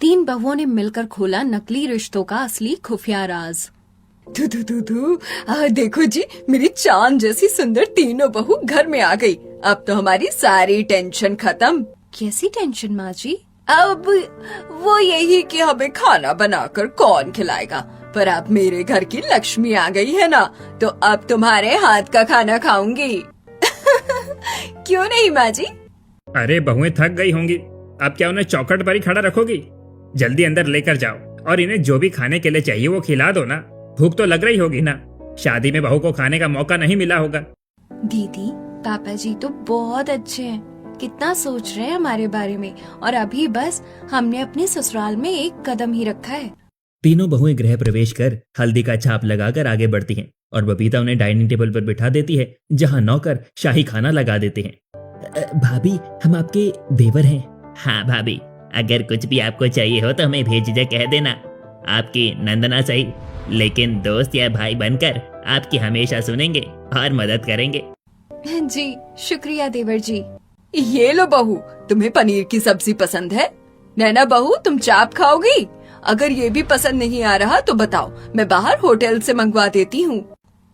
तीन बहुओं ने मिलकर खोला नकली रिश्तों का असली खुफिया राज। देखो जी, मेरी चांद जैसी सुंदर तीनों बहू घर में आ गई। अब तो हमारी सारी टेंशन खत्म। कैसी टेंशन माँ जी? अब वो यही कि हमें खाना बनाकर कौन खिलाएगा, पर अब मेरे घर की लक्ष्मी आ गई है ना, तो अब तुम्हारे हाथ का खाना खाऊंगी। क्यों नहीं माँ जी? अरे बहुएं थक गई होंगी, अब क्या उन्हें चौखट पर ही खड़ा रखोगी? जल्दी अंदर लेकर जाओ और इन्हें जो भी खाने के लिए चाहिए वो खिला दो ना। भूख तो लग रही होगी ना, शादी में बहू को खाने का मौका नहीं मिला होगा। दीदी पापा जी तो बहुत अच्छे हैं, कितना सोच रहे हैं हमारे बारे में, और अभी बस हमने अपने ससुराल में एक कदम ही रखा है। तीनों बहुएं गृह प्रवेश कर हल्दी का छाप लगाकर आगे बढ़ती हैं और बबीता उन्हें डाइनिंग टेबल पर बिठा देती है, जहां नौकर शाही खाना लगा देते हैं। भाभी, हम आपके देवर हैं। हाँ भाभी, अगर कुछ भी आपको चाहिए हो तो हमें भेजिए कह देना। आपकी नंदना सही, लेकिन दोस्त या भाई बनकर आपकी हमेशा सुनेंगे और मदद करेंगे। जी शुक्रिया देवर जी। ये लो बहू, तुम्हें पनीर की सब्जी पसंद है? नैना बहू, तुम चाप खाओगी? अगर ये भी पसंद नहीं आ रहा तो बताओ, मैं बाहर होटल से मंगवा देती हूँ।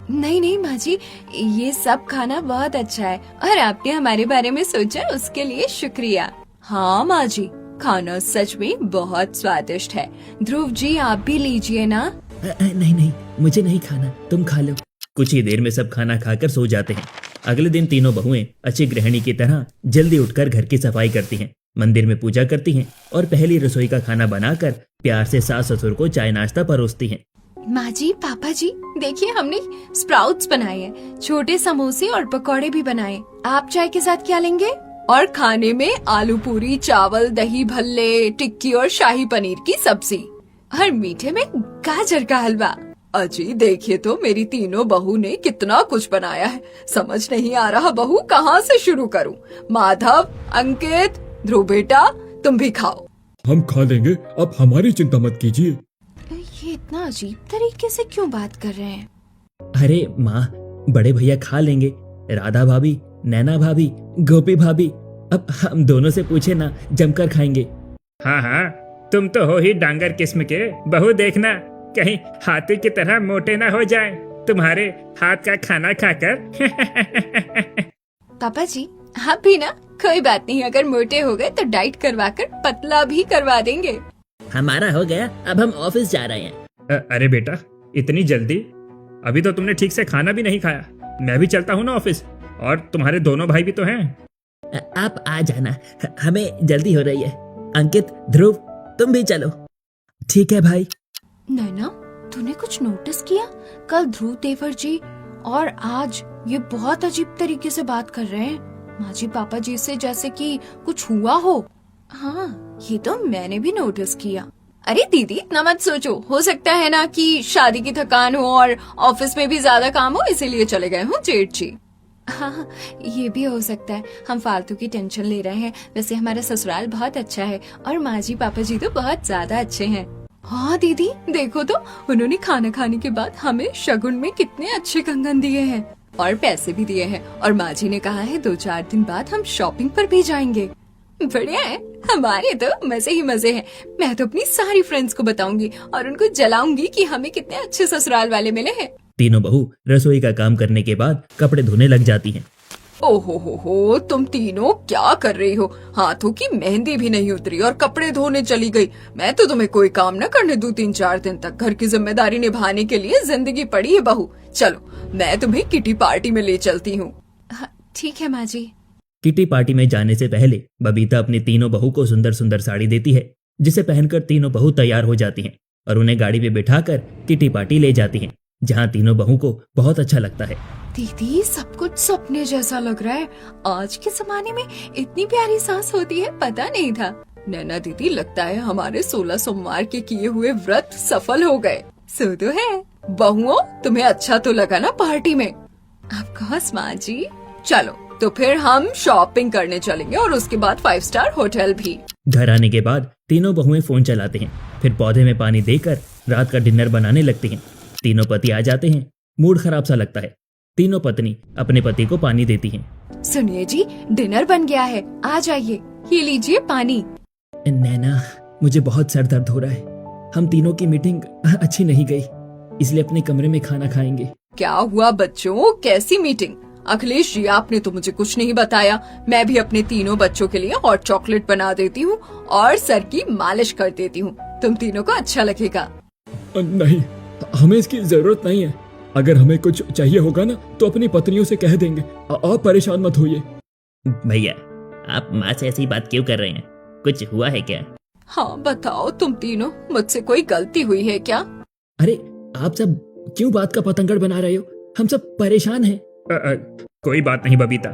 नहीं नहीं माँ जी, ये सब खाना बहुत अच्छा है और आपने हमारे बारे में सोचा उसके लिए शुक्रिया। हाँ माँ जी, खाना सच में बहुत स्वादिष्ट है। ध्रुव जी आप भी लीजिए ना। नहीं नहीं, मुझे नहीं खाना, तुम खा लो। कुछ ही देर में सब खाना खाकर सो जाते हैं। अगले दिन तीनों बहुएं अच्छी गृहिणी की तरह जल्दी उठकर घर की सफाई करती हैं, मंदिर में पूजा करती हैं और पहली रसोई का खाना बनाकर प्यार से सास ससुर को चाय नाश्ता परोसती हैं। माँ जी पापा जी देखिए, हमने स्प्राउट्स बनाए हैं, छोटे समोसे और पकौड़े भी बनाए। आप चाय के साथ क्या लेंगे? और खाने में आलू पूरी, चावल, दही भल्ले, टिक्की और शाही पनीर की सब्जी, और मीठे में गाजर का हलवा। अजी देखिए तो मेरी तीनों बहू ने कितना कुछ बनाया है। समझ नहीं आ रहा बहू कहाँ से शुरू करूं। माधव, अंकित, ध्रुव बेटा, तुम भी खाओ। हम खा लेंगे, अब हमारी चिंता मत कीजिए। ये इतना अजीब तरीके से क्यों बात कर रहे हैं? अरे माँ, बड़े भैया खा लेंगे, राधा भाभी, नैना भाभी, गोपी भाभी, अब हम दोनों से पूछे ना, जमकर खाएंगे। हाँ हाँ, तुम तो हो ही डांगर किस्म के। बहू देखना कहीं हाथी की तरह मोटे ना हो जाएं तुम्हारे हाथ का खाना खाकर। पापा जी आप भी ना, कोई बात नहीं, अगर मोटे हो गए तो डाइट करवा कर पतला भी करवा देंगे। हमारा हो गया, अब हम ऑफिस जा रहे हैं। अरे बेटा, इतनी जल्दी? अभी तो तुमने ठीक से खाना भी नहीं खाया। मैं भी चलता हूँ ना ऑफिस, और तुम्हारे दोनों भाई भी तो हैं। आप आ जाना, हमें जल्दी हो रही है। अंकित, ध्रुव, तुम भी चलो। ठीक है भाई। नैना, तूने कुछ नोटिस किया? कल ध्रुव देवर जी और आज ये बहुत अजीब तरीके से बात कर रहे हैं। माँ जी पापा जी से जैसे कि कुछ हुआ हो। हाँ, ये तो मैंने भी नोटिस किया। अरे दीदी इतना मत सोचो, हो सकता है ना कि शादी की थकान हो और ऑफिस में भी ज्यादा काम हो, इसीलिए चले गए हो जेठ जी। हाँ, ये भी हो सकता है, हम फालतू की टेंशन ले रहे हैं। वैसे हमारा ससुराल बहुत अच्छा है और माँ जी पापा जी तो बहुत ज्यादा अच्छे हैं। हाँ दीदी देखो तो, उन्होंने खाना खाने के बाद हमें शगुन में कितने अच्छे कंगन दिए हैं और पैसे भी दिए हैं, और माँ जी ने कहा है 2-4 दिन बाद हम शॉपिंग पर भी जाएंगे। बढ़िया है, हमारे तो मजे ही मजे हैं। मैं तो अपनी सारी फ्रेंड्स को बताऊंगी और उनको जलाऊंगी कि हमें कितने अच्छे ससुराल वाले मिले हैं। तीनों बहू रसोई का काम करने के बाद कपड़े धोने लग जाती हैं। ओहो हो, तुम तीनों क्या कर रही हो? हाथों की मेहंदी भी नहीं उतरी और कपड़े धोने चली गई। मैं तो तुम्हें कोई काम न करने दूं 3-4 दिन तक। घर की जिम्मेदारी निभाने के लिए जिंदगी पड़ी है बहू। चलो मैं तुम्हें किटी पार्टी में ले चलती हूँ। ठीक है माँ जी। किटी पार्टी में जाने से पहले बबीता अपनी तीनों बहू को सुंदर सुंदर साड़ी देती है, जिसे पहनकर तीनों बहू तैयार हो जाती हैं और उन्हें गाड़ी में बिठाकर किटी पार्टी ले जाती हैं, जहां तीनों बहू को बहुत अच्छा लगता है। दीदी सब कुछ सपने जैसा लग रहा है। आज के जमाने में इतनी प्यारी सास होती है, पता नहीं था। नैना दीदी, लगता है हमारे 16 सोमवार के किए हुए व्रत सफल हो गए। सो तो है। बहुओं, तुम्हें अच्छा तो लगा ना पार्टी में? ऑफ कोर्स माँ जी। चलो तो फिर हम शॉपिंग करने चलेंगे और उसके बाद 5 स्टार होटल भी। घर आने के बाद तीनों बहुएं फोन चलाते हैं, फिर पौधे में पानी देकर रात का डिनर बनाने लगती हैं। तीनों पति आ जाते हैं। मूड खराब सा लगता है। तीनों पत्नी अपने पति को पानी देती हैं। सुनिए जी, डिनर बन गया है, आ जाइए, ये लीजिए पानी। नैना, मुझे बहुत सर दर्द हो रहा है। हम तीनों की मीटिंग अच्छी नहीं गई, इसलिए अपने कमरे में खाना खाएंगे। क्या हुआ बच्चों, कैसी मीटिंग? अखिलेश जी, आपने तो मुझे कुछ नहीं बताया। मैं भी अपने तीनों बच्चों के लिए हॉट चॉकलेट बना देती हूँ और सर की मालिश कर देती हूँ। तुम तीनों को अच्छा लगेगा। नहीं, हमें इसकी जरूरत नहीं है। अगर हमें कुछ चाहिए होगा ना तो अपनी पत्नियों से कह देंगे। आप परेशान मत होइए। भैया, आप माँ से ऐसी बात क्यों कर रहे हैं? कुछ हुआ है क्या? हाँ बताओ तुम तीनों, मुझसे कोई गलती हुई है क्या? अरे आप सब क्यों बात का पतंगड़ बना रहे हो? हम सब परेशान हैं। कोई बात नहीं बबीता।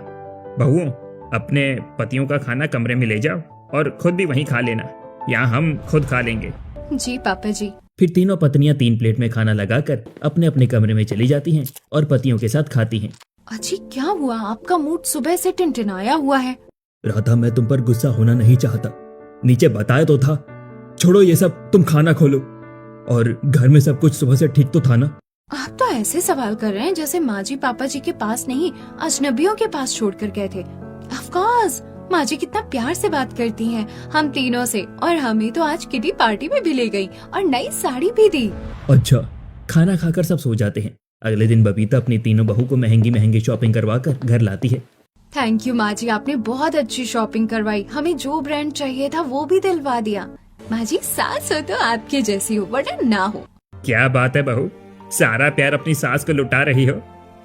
बहुओं, अपने पतियों का खाना कमरे में ले जाओ और खुद भी वहीं खा लेना। यहाँ हम खुद खा लेंगे। जी पापा जी। फिर तीनों पत्नियां 3 प्लेट में खाना लगाकर अपने अपने कमरे में चली जाती हैं और पतियों के साथ खाती हैं। अजी क्या हुआ? आपका मूड सुबह से टिनटिनाया हुआ है। राधा, मैं तुम पर गुस्सा होना नहीं चाहता। नीचे बताया तो था। छोड़ो ये सब, तुम खाना खोलो। और घर में सब कुछ सुबह से ठीक तो था ना? आप तो ऐसे सवाल कर रहे हैं जैसे माँ जी पापा जी के पास नहीं, अजनबियों के पास छोड़कर गए थे। ऑफ कोर्स, माँ जी कितना प्यार से बात करती हैं हम तीनों से, और हमें तो आज किटी पार्टी में भी ले गई और नई साड़ी भी दी। अच्छा, खाना खाकर सब सो जाते हैं। अगले दिन बबीता अपनी तीनों बहू को महंगी महंगी शॉपिंग करवाकर घर लाती है। थैंक यू माँ जी, आपने बहुत अच्छी शॉपिंग करवाई। हमें जो ब्रांड चाहिए था वो भी दिलवा दिया। माँ जी, सास हो तो आपके जैसी हो, वरना ना हो। क्या बात है बहू, सारा प्यार अपनी सास को लुटा रही हो।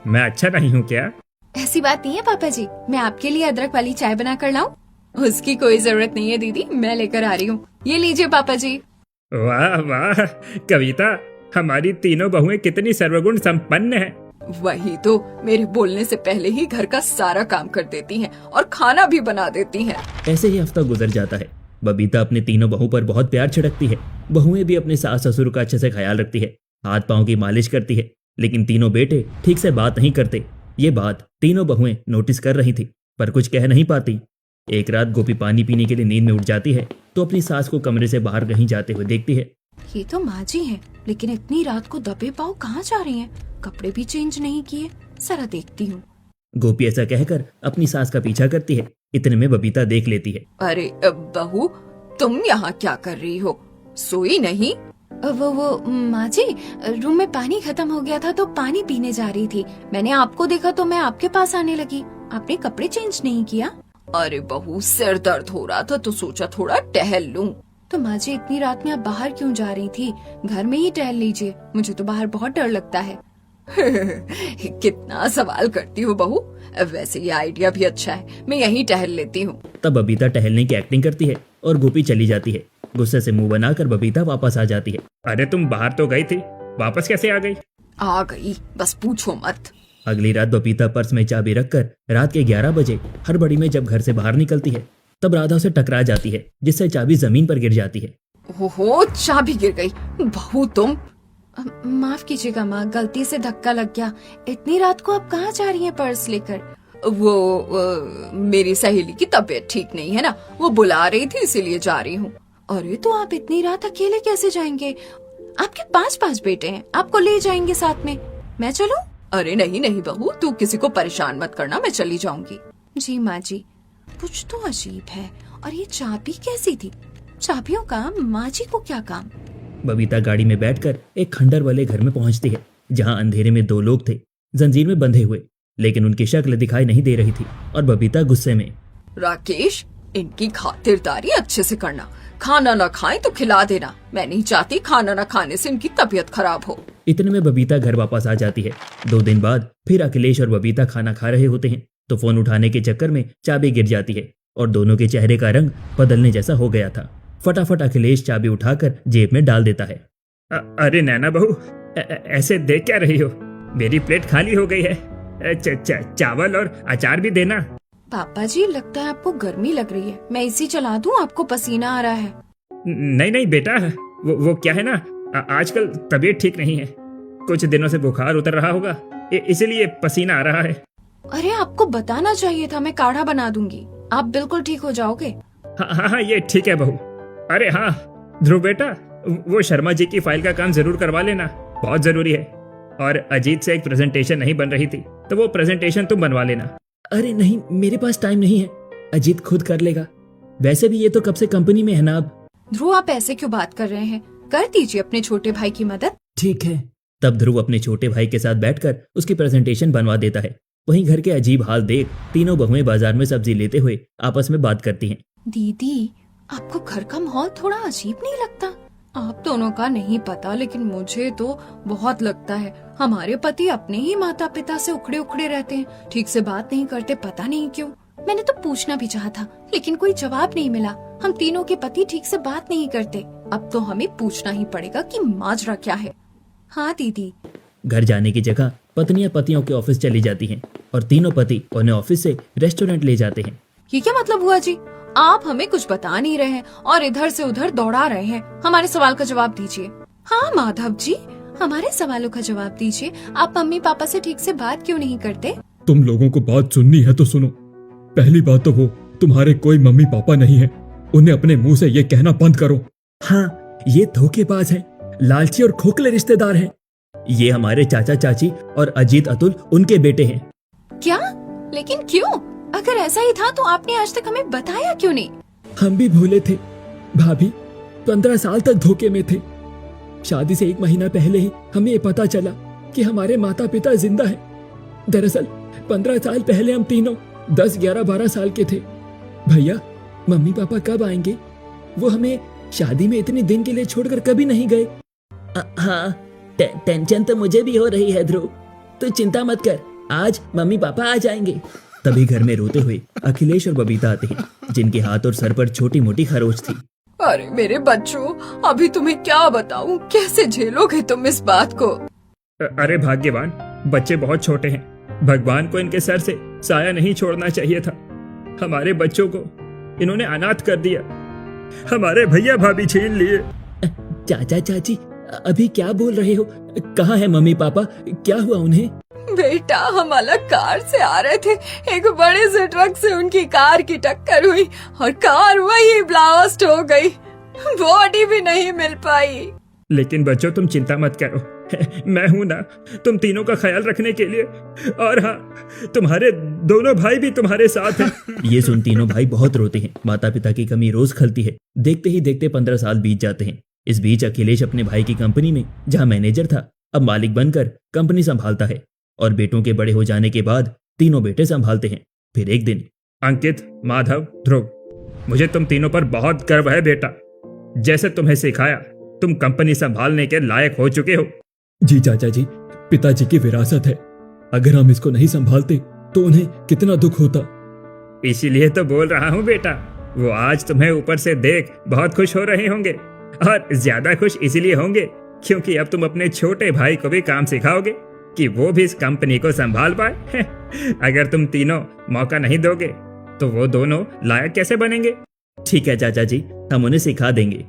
मैं अच्छा नहीं हूँ क्या? ऐसी बात नहीं है पापा जी। मैं आपके लिए अदरक वाली चाय बना कर लाऊं? उसकी कोई जरूरत नहीं है दीदी, मैं लेकर आ रही हूँ। ये लीजिए पापा जी। वाह वाह कविता, हमारी तीनों बहुएं कितनी सर्वगुण संपन्न हैं। वही तो, मेरे बोलने से पहले ही घर का सारा काम कर देती हैं और खाना भी बना देती हैं। ऐसे ही हफ्ता गुजर जाता है। बबीता अपने तीनों बहू पर बहुत प्यार छिड़कती है। बहुएं भी अपने सास ससुर का अच्छे से ख्याल रखती है, हाथ पांव की मालिश करती है। लेकिन तीनों बेटे ठीक से बात नहीं करते। ये बात तीनों बहुएं नोटिस कर रही थी, पर कुछ कह नहीं पाती। एक रात गोपी पानी पीने के लिए नींद में उठ जाती है तो अपनी सास को कमरे से बाहर कहीं जाते हुए देखती है। ये तो माँ जी है, लेकिन इतनी रात को दबे पाँव कहाँ जा रही हैं? कपड़े भी चेंज नहीं किए। जरा देखती हूँ। गोपी ऐसा कहकर अपनी सास का पीछा करती है। इतने में बबीता देख लेती है। अरे बहू, तुम यहाँ क्या कर रही हो? सोई नहीं? वो माँ जी, रूम में पानी खत्म हो गया था तो पानी पीने जा रही थी। मैंने आपको देखा तो मैं आपके पास आने लगी। आपने कपड़े चेंज नहीं किया? अरे बहू, सिर दर्द हो रहा था तो सोचा थोड़ा टहल लूं। तो माँ जी, इतनी रात में आप बाहर क्यों जा रही थी? घर में ही टहल लीजिए। मुझे तो बाहर बहुत डर लगता है। कितना सवाल करती हो बहू। वैसे ये आइडिया भी अच्छा है, मैं यहीं टहल लेती हूँ। तब बबीता टहलने की एक्टिंग करती है और गोपी चली जाती है। गुस्से से मुंह बनाकर बबीता वापस आ जाती है। अरे तुम बाहर तो गई थी, वापस कैसे आ गई? आ गई, बस पूछो मत। अगली रात बबीता पर्स में चाबी रखकर रात के 11 बजे हड़बड़ी में जब घर से बाहर निकलती है तब राधा उसे टकरा जाती है, जिससे चाबी जमीन पर गिर जाती है। ओहो, चाबी गिर गई। बहू तुम। माफ कीजिएगा माँ, गलती से धक्का लग गया। इतनी रात को आप कहाँ जा रही हैं पर्स लेकर? मेरी सहेली की तबीयत ठीक नहीं है ना, वो बुला रही थी इसीलिए जा रही हूँ। अरे तो आप इतनी रात अकेले कैसे जाएंगे? आपके 5 बेटे हैं, आपको ले जाएंगे साथ में। मैं चलूं? अरे नहीं नहीं बहू, तू किसी को परेशान मत करना, मैं चली जाऊंगी। जी माँ जी। कुछ तो अजीब है। और ये चाबी कैसी थी? चाबियों का माँ जी को क्या काम? बबीता गाड़ी में बैठकर एक खंडर वाले घर में पहुंचती है, जहां अंधेरे में 2 लोग थे, जंजीर में बंधे हुए, लेकिन उनकी शक्ल दिखाई नहीं दे रही थी। और बबीता गुस्से में, राकेश, इनकी खातिरदारी अच्छे से करना। खाना न खाएं तो खिला देना। मैं नहीं चाहती खाना न खाने से इनकी तबीयत खराब हो। इतने में बबीता घर वापस आ जाती है। 2 दिन बाद फिर अखिलेश और बबीता खाना खा रहे होते हैं तो फोन उठाने के चक्कर में चाबी गिर जाती है और दोनों के चेहरे का रंग बदलने जैसा हो गया था। फटाफट अखिलेश चाबी उठाकर जेब में डाल देता है। अरे नैना बहू, ऐसे देख क्या रही हो? मेरी प्लेट खाली हो गई है। चावल और अचार भी देना। पापा जी, लगता है आपको गर्मी लग रही है। मैं इसी चला दूं? आपको पसीना आ रहा है। नहीं नहीं बेटा, वो क्या है ना, आजकल तबीयत ठीक नहीं है। कुछ दिनों से बुखार उतर रहा होगा, इसीलिए पसीना आ रहा है। अरे आपको बताना चाहिए था, मैं काढ़ा बना दूंगी, आप बिल्कुल ठीक हो जाओगे। हाँ, ये ठीक है बहू। अरे हाँ ध्रुव बेटा, वो शर्मा जी की फाइल का काम जरूर करवा लेना, बहुत जरूरी है। और अजीत से एक प्रेजेंटेशन नहीं बन रही थी तो वो प्रेजेंटेशन तुम बनवा लेना। अरे नहीं, मेरे पास टाइम नहीं है, अजीत खुद कर लेगा। वैसे भी ये तो कब से कंपनी में है ना अब। ध्रुव आप ऐसे क्यों बात कर रहे हैं? कर दीजिए अपने छोटे भाई की मदद। ठीक है। तब ध्रुव अपने छोटे भाई के साथ बैठकर उसकी प्रेजेंटेशन बनवा देता है। वहीं घर के अजीब हाल देख तीनों बहुएं बाजार में सब्जी लेते हुए आपस में बात करती हैं। दीदी, आपको घर का माहौल थोड़ा अजीब नहीं लगता? आप दोनों का नहीं पता, लेकिन मुझे तो बहुत लगता है। हमारे पति अपने ही माता पिता से उखड़े उखड़े रहते हैं, ठीक से बात नहीं करते, पता नहीं क्यों। मैंने तो पूछना भी चाहा था, लेकिन कोई जवाब नहीं मिला। हम तीनों के पति ठीक से बात नहीं करते। अब तो हमें पूछना ही पड़ेगा कि माजरा क्या है। हाँ दीदी। घर जाने की जगह पत्नियां पतियों के ऑफिस चली जाती हैं और तीनों पति उन्हें ऑफिस से रेस्टोरेंट ले जाते हैं। ये क्या मतलब हुआ जी? आप हमें कुछ बता नहीं रहे हैं और इधर से उधर दौड़ा रहे हैं। हमारे सवाल का जवाब दीजिए। हाँ माधव जी, हमारे सवालों का जवाब दीजिए। आप मम्मी पापा से ठीक से बात क्यों नहीं करते? तुम लोगों को बात सुननी है तो सुनो। पहली बात तो वो तुम्हारे कोई मम्मी पापा नहीं है। उन्हें अपने मुंह से ये कहना बंद करो। हाँ, ये धोखेबाज हैं, लालची और खोखले रिश्तेदार हैं। ये हमारे चाचा चाची और अजीत अतुल उनके बेटे हैं। क्या? लेकिन क्यों? अगर ऐसा ही था तो आपने आज तक हमें बताया क्यों नहीं? हम भी भूले थे भाभी, 15 साल तक धोखे में थे। शादी से 1 महीना पहले ही हमें ये पता चला कि हमारे माता पिता जिंदा हैं। दरअसल 15 साल पहले हम तीनों 10, 11, 12 साल के थे। भैया, मम्मी पापा कब आएंगे? वो हमें शादी में इतने दिन के लिए छोड़कर कभी नहीं गए। हाँ, टेंशन तो मुझे भी हो रही है ध्रुव, तो चिंता मत कर, आज मम्मी पापा आ जाएंगे। तभी घर में रोते हुए अखिलेश और बबीता आते हैं, जिनके हाथ और सर पर छोटी मोटी खरोच थी। अरे मेरे बच्चों, अभी तुम्हें क्या बताऊं, कैसे झेलोगे तुम इस बात को? अरे भाग्यवान, बच्चे बहुत छोटे हैं। भगवान को इनके सर से साया नहीं छोड़ना चाहिए था। हमारे बच्चों को इन्होंने अनाथ कर दिया। हमारे भैया भाभी छीन लिए। चाचा चाची, अभी क्या बोल रहे हो? कहाँ है मम्मी पापा? क्या हुआ उन्हें? बेटा, हम अलग कार से आ रहे थे, एक बड़े से ट्रक से उनकी कार की टक्कर हुई और कार वही ब्लास्ट हो गई, बॉडी भी नहीं मिल पाई। लेकिन बच्चों, तुम चिंता मत करो, मैं हूं ना तुम तीनों का ख्याल रखने के लिए। और हाँ, तुम्हारे दोनों भाई भी तुम्हारे साथ हैं। ये सुन तीनों भाई बहुत रोते हैं। माता पिता की कमी रोज खलती है। देखते ही देखते 15 साल बीत जाते हैं। इस बीच अखिलेश अपने भाई की कंपनी में, जहाँ मैनेजर था, अब मालिक बनकर कंपनी संभालता है और बेटों के बड़े हो जाने के बाद तीनों बेटे संभालते हैं। फिर एक दिन, अंकित, माधव, ध्रुव, मुझे तुम तीनों पर बहुत गर्व है बेटा। जैसे तुम्हें सिखाया, तुम कंपनी संभालने के लायक हो चुके हो। जी चाचा जी, पिताजी की विरासत है। अगर हम इसको नहीं संभालते तो उन्हें कितना दुख होता। इसीलिए तो बोल रहा हूँ बेटा, वो आज तुम्हें ऊपर से देख बहुत खुश हो रहे होंगे, और ज्यादा खुश इसलिए होंगे क्योंकि अब तुम अपने छोटे भाई को भी काम सिखाओगे कि वो भी इस कंपनी को संभाल पाए। अगर तुम तीनों मौका नहीं दोगे तो वो दोनों लायक कैसे बनेंगे? ठीक है चाचा जी, हम उन्हें सिखा देंगे।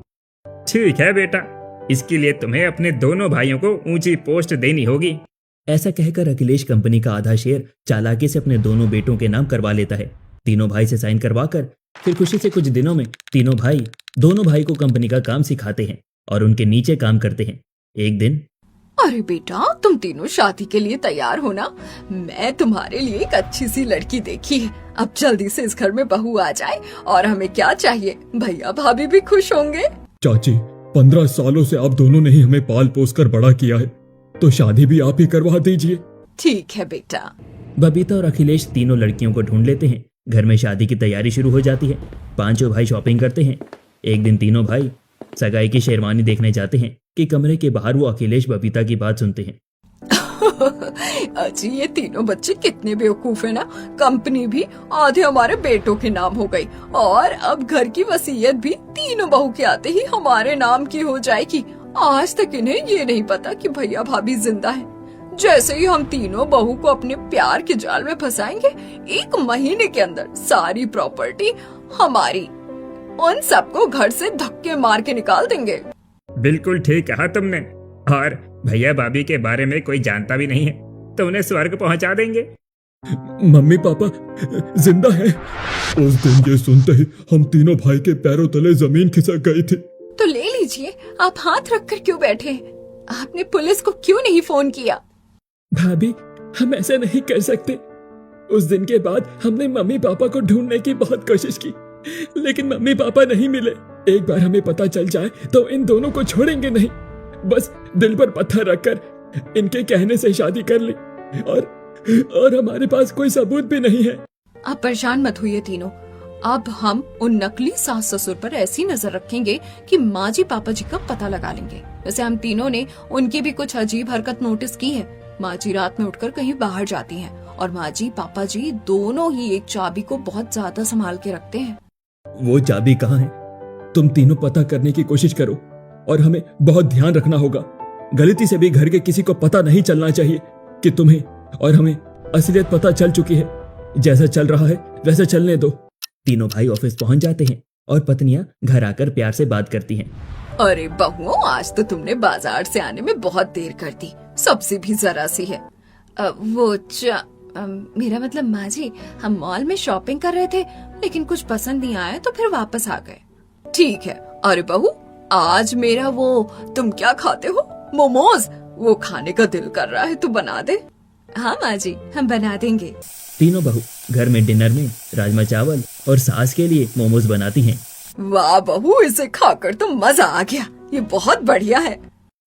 ठीक है बेटा, इसके लिए तुम्हें अपने दोनों भाइयों को ऊंची पोस्ट देनी होगी। ऐसा कहकर अखिलेश कंपनी का आधा शेयर चालाकी से अपने दोनों बेटों के नाम करवा लेता है। तीनों भाई से साइन करवाकर फिर खुशी से कुछ दिनों में तीनों भाई दोनों भाई को कंपनी का काम सिखाते हैं और उनके नीचे काम करते हैं। एक दिन, अरे बेटा, तुम तीनों शादी के लिए तैयार हो ना? मैं तुम्हारे लिए एक अच्छी सी लड़की देखी है। अब जल्दी से इस घर में बहू आ जाए और हमें क्या चाहिए, भैया भाभी भी खुश होंगे। चाची, 15 सालों से आप दोनों ने ही हमें पाल पोस कर बड़ा किया है, तो शादी भी आप ही करवा दीजिए। ठीक है बेटा। बबीता और अखिलेश तीनों लड़कियों को ढूंढ लेते हैं। घर में शादी की तैयारी शुरू हो जाती है। पांचों भाई शॉपिंग करते हैं। एक दिन तीनों भाई सगाई की शेरवानी देखने जाते हैं कि कमरे के बाहर वो अखिलेश बबीता की बात सुनते हैं। अजी, ये तीनों बच्चे कितने बेवकूफ है ना। कंपनी भी आधे हमारे बेटों के नाम हो गई और अब घर की वसीयत भी तीनों बहू के आते ही हमारे नाम की हो जाएगी। आज तक इन्हें ये नहीं पता कि भैया भाभी जिंदा है। जैसे ही हम तीनों बहू को अपने प्यार के जाल में फंसाएंगे, 1 महीने के अंदर सारी प्रॉपर्टी हमारी, उन सबको घर से धक्के मार के निकाल देंगे। बिल्कुल ठीक कहा तुमने। और भैया भाभी के बारे में कोई जानता भी नहीं है तो उन्हें स्वर्ग पहुंचा देंगे। मम्मी पापा जिंदा है। उस दिन ये सुनते ही हम तीनों भाई के पैरों तले जमीन खिसक गई थी। तो ले लीजिए, आप हाथ रखकर क्यों बैठे? आपने पुलिस को क्यों नहीं फोन किया? भाभी, हम ऐसा नहीं कर सकते। उस दिन के बाद हमने मम्मी पापा को ढूंढने की बहुत कोशिश की, लेकिन मम्मी पापा नहीं मिले। एक बार हमें पता चल जाए तो इन दोनों को छोड़ेंगे नहीं। बस दिल पर पत्थर रखकर इनके कहने से शादी कर ली और हमारे पास कोई सबूत भी नहीं है। आप परेशान मत होइए तीनों। अब हम उन नकली सास ससुर पर ऐसी नजर रखेंगे कि माँ जी पापा जी का पता लगा लेंगे। वैसे हम तीनों ने उनकी भी कुछ अजीब हरकत नोटिस की है। माँ जी रात में उठकर कहीं बाहर जाती हैं और माँ जी पापा जी दोनों ही एक चाबी को बहुत ज्यादा संभाल के रखते हैं। वो चाबी कहाँ है? तुम तीनों पता करने की कोशिश करो और हमें बहुत ध्यान रखना होगा। गलती से भी घर के किसी को पता नहीं चलना चाहिए कि तुम्हें और हमें असलियत पता चल चुकी है। जैसा चल रहा है वैसा चलने दो। तीनों भाई ऑफिस पहुंच जाते हैं और पत्नियां घर आकर प्यार से बात करती हैं। अरे बहुओं, आज तो तुमने बाजार से आने में बहुत देर कर दी। सब्जी भी जरा सी है। मेरा मतलब माँ जी, हम मॉल में शॉपिंग कर रहे थे लेकिन कुछ पसंद नहीं आया तो फिर वापस आ गए। ठीक है। अरे बहू, आज मेरा तुम क्या खाते हो? मोमोज। वो खाने का दिल कर रहा है, तू बना दे। हाँ माँ जी, हम बना देंगे। तीनों बहू घर में डिनर में राजमा चावल और सास के लिए मोमोज बनाती हैं। वाह बहू, इसे खाकर तो मजा आ गया। ये बहुत बढ़िया है।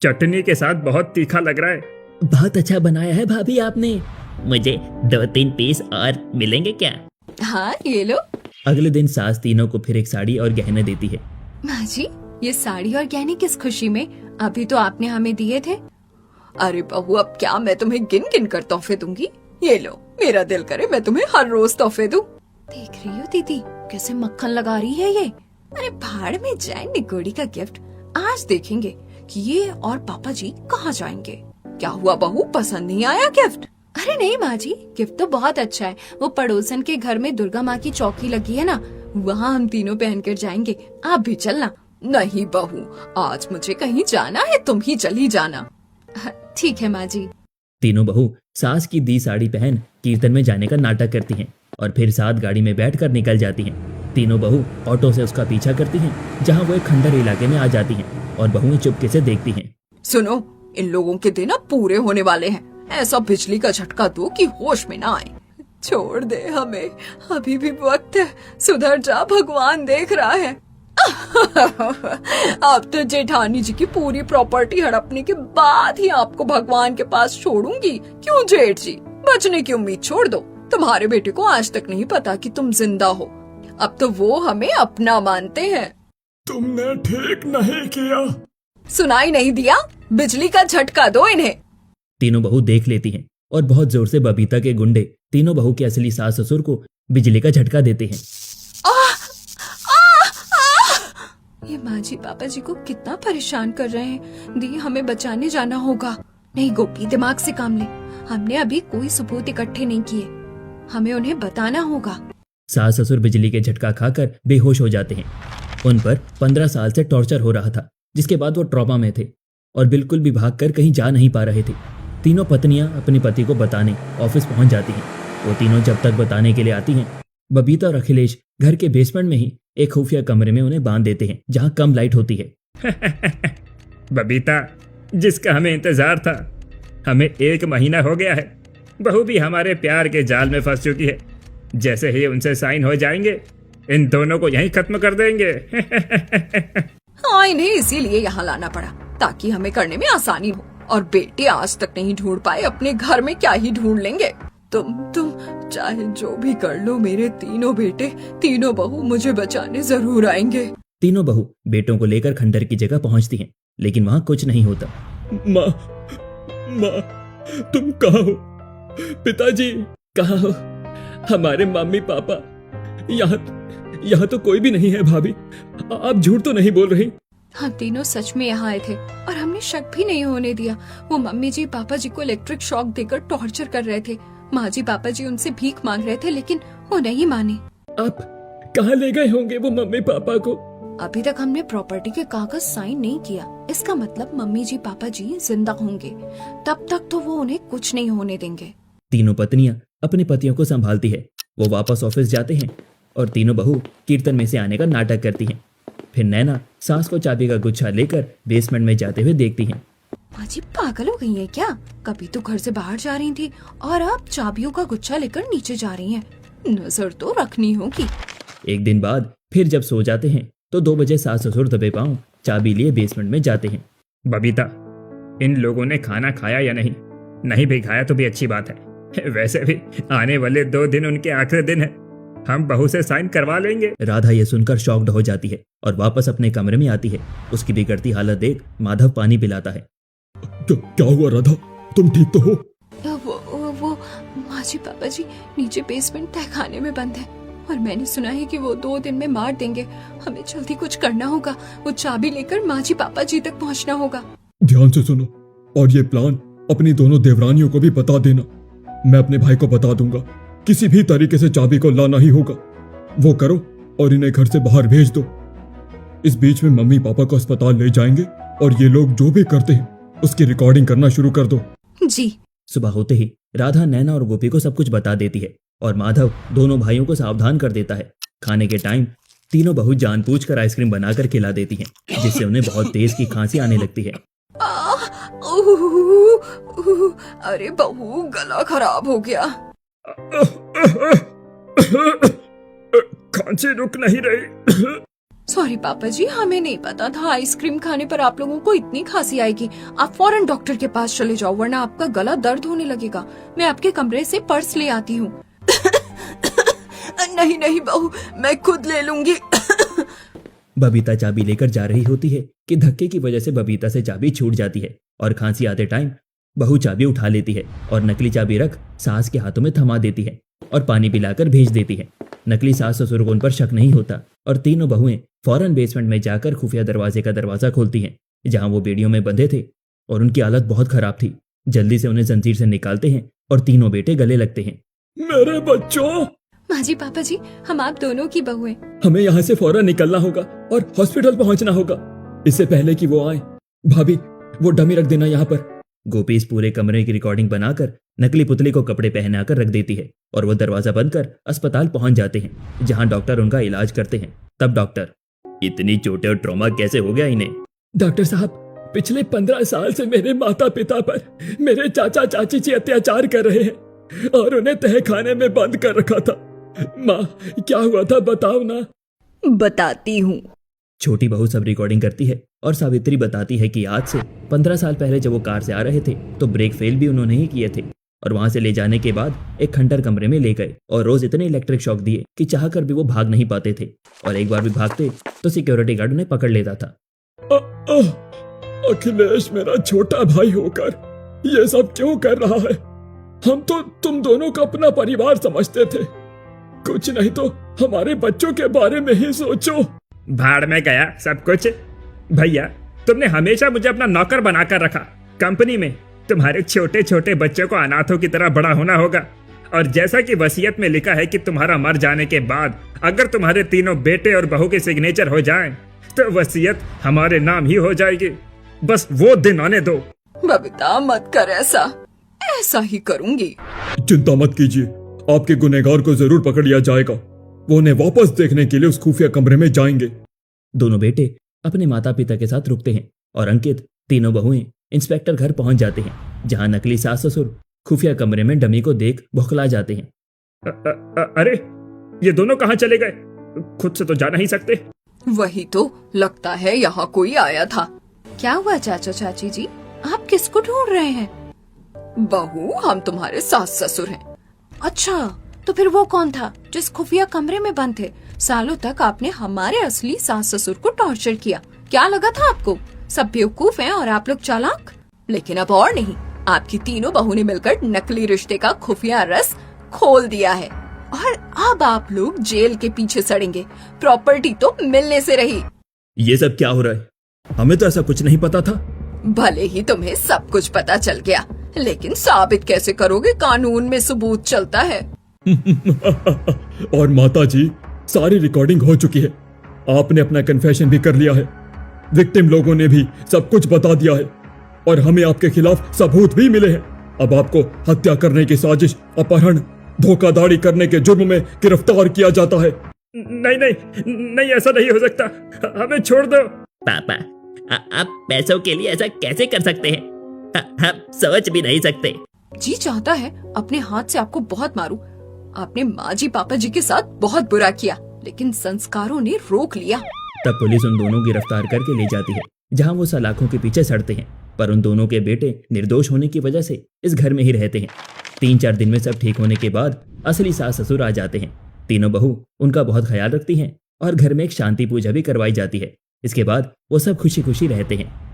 चटनी के साथ बहुत तीखा लग रहा है। बहुत अच्छा बनाया है भाभी आपने। मुझे 2-3 पीस और मिलेंगे क्या? हाँ, ये लो। अगले दिन सास तीनों को फिर एक साड़ी और गहने देती है। माँ जी, ये साड़ी और गहने किस खुशी में? अभी तो आपने हमें दिए थे। अरे बहू, अब क्या मैं तुम्हें गिन गिन कर तोहफे दूंगी? ये लो, मेरा दिल करे मैं तुम्हें हर रोज तोहफे दूं। देख रही हो दीदी कैसे मक्खन लगा रही है ये। अरे भाड़ में जाए निगोड़ी का गिफ्ट। आज देखेंगे कि ये और पापा जी कहाँ जाएंगे। क्या हुआ बहू, पसंद नहीं आया गिफ्ट? अरे नहीं माँ जी, गिफ्ट तो बहुत अच्छा है। वो पड़ोसन के घर में दुर्गा माँ की चौकी लगी है ना, वहाँ हम तीनों पहन कर जाएंगे। आप भी चलना। नहीं बहू, आज मुझे कहीं जाना है, तुम ही चली जाना। ठीक है माँ जी। तीनों बहू सास की दी साड़ी पहन कीर्तन में जाने का नाटक करती हैं और फिर साथ गाड़ी में बैठकर निकल जाती हैं। तीनों बहू ऑटो से उसका पीछा करती हैं, जहां वो एक खंडर इलाके में आ जाती हैं और बहुएं चुपके से देखती हैं। सुनो, इन लोगों के दिन अब पूरे होने वाले हैं। ऐसा बिजली का झटका दो कि होश में ना आए। छोड़ दे हमें, अभी भी वक्त है। सुधर जा, भगवान देख रहा है। अब तो जेठानी जी की पूरी प्रॉपर्टी हड़पने के बाद ही आपको भगवान के पास छोड़ूंगी। क्यों जेठ जी, बचने की उम्मीद छोड़ दो। तुम्हारे बेटे को आज तक नहीं पता कि तुम जिंदा हो। अब तो वो हमें अपना मानते हैं। तुमने ठीक नहीं किया। सुनाई नहीं दिया? बिजली का झटका दो इन्हें। तीनों बहू देख लेती हैं और बहुत जोर से बबीता के गुंडे तीनों बहू के असली सास ससुर को बिजली का झटका देते हैं। ये माँ जी पापा जी को कितना परेशान कर रहे हैं। दी, हमें बचाने जाना होगा। नहीं गोपी, दिमाग से काम ले। हमने अभी कोई सबूत इकट्ठे नहीं किए, हमें उन्हें बताना होगा। सास ससुर बिजली के झटका खाकर बेहोश हो जाते हैं। उन पर 15 साल से टॉर्चर हो रहा था, जिसके बाद वो ट्रॉमा में थे और बिल्कुल भी भागकर कहीं जा नहीं पा रहे थे। तीनों पत्नियां अपने पति को बताने ऑफिस पहुंच जाती हैं। वो तीनों जब तक बताने के लिए आती हैं, बबीता और अखिलेश घर के बेसमेंट में ही एक खुफिया कमरे में उन्हें बांध देते हैं, जहां कम लाइट होती है। बबीता, जिसका हमें इंतजार था, हमें 1 महीना हो गया है। बहू भी हमारे प्यार के जाल में फंस चुकी है। जैसे ही उनसे साइन हो जाएंगे, इन दोनों को यहीं खत्म कर देंगे। हाँ, इन्हें इसीलिए यहाँ लाना पड़ा ताकि हमें करने में आसानी हो। और बेटे आज तक नहीं ढूंढ पाए, अपने घर में क्या ही ढूंढ लेंगे। तुम चाहे जो भी कर लो, मेरे तीनों बेटे तीनों बहू मुझे बचाने जरूर आएंगे। तीनों बहू बेटों को लेकर खंडर की जगह पहुंचती हैं, लेकिन वहां कुछ नहीं होता। माँ, तुम कहाँ हो? पिताजी कहाँ हो? हमारे मम्मी पापा यहाँ तो कोई भी नहीं है। भाभी, आप झूठ तो नहीं बोल रही? हम तीनों सच में यहाँ आए थे और हमने शक भी नहीं होने दिया। वो मम्मी जी पापा जी को इलेक्ट्रिक शॉक देकर टॉर्चर कर रहे थे। माँ जी पापा जी उनसे भीख मांग रहे थे, लेकिन वो नहीं माने। आप कहाँ ले गए होंगे वो मम्मी पापा को? अभी तक हमने प्रॉपर्टी के कागज साइन नहीं किया। इसका मतलब मम्मी जी पापा जी जिंदा होंगे, तब तक तो वो उन्हें कुछ नहीं होने देंगे। तीनों पत्नियां अपने पतियों को संभालती है। वो वापस ऑफिस जाते हैं और तीनों बहू कीर्तन में से आने का नाटक करती हैं। फिर नैना सास को चाबी का गुच्छा लेकर बेसमेंट में जाते हुए देखती हैं। माँ जी पागल हो गई है क्या? कभी तो घर से बाहर जा रही थी और अब चाबियों का गुच्छा लेकर नीचे जा रही हैं। नजर तो रखनी होगी। एक दिन बाद फिर जब सो जाते हैं तो 2 बजे सास ससुर दबे पांव चाबी लिए बेसमेंट में जाते हैं। बबीता, इन लोगों ने खाना खाया या नहीं? नहीं भी खाया तो भी अच्छी बात है। वैसे भी आने वाले 2 दिन उनके आखिरी दिन है, हम बहू से साइन करवा लेंगे। राधा ये सुनकर शॉक्ड हो जाती है और वापस अपने कमरे में आती है। उसकी बिगड़ती हालत देख माधव पानी पिलाता है। क्या हुआ राधा, तुम ठीक तो हो? वो माजी पापा जी नीचे बेसमेंट तहखाने में बंद है और मैंने सुना है कि वो 2 दिन में मार देंगे। हमें जल्दी कुछ करना होगा। वो चाबी लेकर माजी पापा जी तक पहुंचना होगा। ध्यान से सुनो और ये प्लान अपनी दोनों देवरानियों को भी बता देना। मैं अपने भाई को बता दूंगा, किसी भी तरीके से चाबी को लाना ही होगा। वो करो और इन्हें घर से बाहर भेज दो। इस बीच में मम्मी पापा को अस्पताल ले जाएंगे और ये लोग जो भी करते हैं उसकी रिकॉर्डिंग करना शुरू कर दो। जी। सुबह होते ही राधा नैना और गोपी को सब कुछ बता देती है और माधव दोनों भाइयों को सावधान कर देता है। खाने के टाइम तीनों बहू जानबूझकर आइसक्रीम बनाकर खिला देती हैं, जिससे उन्हें बहुत तेज की खांसी आने लगती है। अरे बहू, गला खराब हो गया। खांसी रुक नहीं रही। सॉरी पापा जी, हमें नहीं पता था आइसक्रीम खाने पर आप लोगों को इतनी खांसी आएगी। आप फौरन डॉक्टर के पास चले जाओ वरना आपका गला दर्द होने लगेगा। मैं आपके कमरे से पर्स ले आती हूँ। नहीं नहीं बहू, मैं खुद ले लूंगी। बबीता चाबी लेकर जा रही होती है कि धक्के की वजह से बबीता से चाबी छूट जाती है और खांसी आते टाइम बहू चाबी उठा लेती है और नकली चाबी रख सास के हाथों में थमा देती है और पानी पिलाकर भेज देती है। नकली सास ससुर को उन पर शक नहीं होता और तीनों बहुएं फौरन बेसमेंट में जाकर खुफिया दरवाजे का दरवाजा खोलती हैं, जहां वो बेड़ियों में बंधे थे और उनकी हालत बहुत खराब थी। जल्दी से उन्हें जंजीर से निकालते हैं और तीनों बेटे गले लगते हैं। मेरे बच्चों! माजी पापा जी, हम आप दोनों की बहू हैं। हमें यहाँ से फौरन निकलना होगा और हॉस्पिटल पहुँचना होगा इससे पहले कि वो आए। भाभी, वो डमी रख देना यहाँ पर। गोपी इस पूरे कमरे की रिकॉर्डिंग बनाकर नकली पुतली को कपड़े पहनाकर रख देती है और वो दरवाजा बंद कर अस्पताल पहुंच जाते हैं, जहां डॉक्टर उनका इलाज करते हैं। तब डॉक्टर, इतनी चोटें और ट्रॉमा कैसे हो गया इन्हें? डॉक्टर साहब, पिछले 15 साल से मेरे माता पिता पर मेरे चाचा चाची जी अत्याचार कर रहे हैं और उन्हें तहखाने में बंद कर रखा था। माँ, क्या हुआ था बताओ ना। बताती हूँ। छोटी बहू सब रिकॉर्डिंग करती है और सावित्री बताती है कि आज से 15 साल पहले जब वो कार से आ रहे थे तो ब्रेक फेल भी उन्होंने ही किए थे और वहां से ले जाने के बाद एक खंडर कमरे में ले गए और रोज इतने इलेक्ट्रिक शॉक दिए कि चाहकर भी वो भाग नहीं पाते थे और एक बार भी भागते तो सिक्योरिटी गार्ड उन्हें पकड़ लेता था। अखिलेश मेरा छोटा भाई होकर ये सब क्यों कर रहा है? हम तो तुम दोनों को अपना परिवार समझते थे। कुछ नहीं तो हमारे बच्चों के बारे में ही सोचो। भाड़ में गया सब कुछ। भैया, तुमने हमेशा मुझे अपना नौकर बनाकर रखा। कंपनी में तुम्हारे छोटे छोटे बच्चों को अनाथों की तरह बड़ा होना होगा और जैसा कि वसीयत में लिखा है कि तुम्हारा मर जाने के बाद अगर तुम्हारे तीनों बेटे और बहू के सिग्नेचर हो जाएं, तो वसीयत हमारे नाम ही हो जाएगी। बस वो दिन आने दो। बबीता, मत कर ऐसा। ऐसा ही करूंगी। चिंता मत कीजिए, आपके गुनहगार को जरूर पकड़ लिया जाएगा। वो उन्हें वापस देखने के लिए उस खुफिया कमरे में जाएंगे। दोनों बेटे अपने माता पिता के साथ रुकते हैं और अंकित, तीनों बहुएं इंस्पेक्टर घर पहुंच जाते हैं, जहां नकली सास ससुर खुफिया कमरे में डमी को देख बौखला जाते हैं। अरे, ये दोनों कहाँ चले गए? खुद से तो जा नहीं सकते। वही तो, लगता है यहाँ कोई आया था। क्या हुआ चाचा चाची जी, आप किसको ढूंढ रहे हैं? बहू, हम तुम्हारे सास ससुर हैं। अच्छा, तो फिर वो कौन था जिस खुफिया कमरे में बंद थे? सालों तक आपने हमारे असली सास ससुर को टॉर्चर किया। क्या लगा था आपको सब बेवकूफ हैं और आप लोग चालाक? लेकिन अब और नहीं, आपकी तीनों बहू ने मिलकर नकली रिश्ते का खुफिया रस खोल दिया है और अब आप लोग जेल के पीछे सड़ेंगे। प्रॉपर्टी तो मिलने से रही। ये सब क्या हो रहा है? हमें तो ऐसा कुछ नहीं पता था। भले ही तुम्हें सब कुछ पता चल गया, लेकिन साबित कैसे करोगे? कानून में सबूत चलता है। और माता जी, सारी रिकॉर्डिंग हो चुकी है। आपने अपना कन्फेशन भी कर लिया है। विक्टिम लोगों ने भी सब कुछ बता दिया है और हमें आपके खिलाफ सबूत भी मिले हैं। अब आपको हत्या करने की साजिश, अपहरण, धोखाधड़ी करने के जुर्म में गिरफ्तार किया जाता है। नहीं नहीं नहीं, ऐसा नहीं हो सकता। हमें छोड़ दो। पापा, आप पैसों के लिए ऐसा कैसे कर सकते हैं? हम समझ भी नहीं सकते। जी चाहता है अपने हाथ से आपको बहुत मारूं। आपने माँ जी पापा जी के साथ बहुत बुरा किया, लेकिन संस्कारों ने रोक लिया। तब पुलिस उन दोनों की गिरफ्तार करके ले जाती है, जहां वो सलाखों के पीछे सड़ते हैं। पर उन दोनों के बेटे निर्दोष होने की वजह से इस घर में ही रहते हैं। 3-4 दिन में सब ठीक होने के बाद असली सास ससुर आ जाते हैं। तीनों बहू उनका बहुत ख्याल रखती हैं और घर में एक शांति पूजा भी करवाई जाती है। इसके बाद वो सब खुशी खुशी रहते हैं।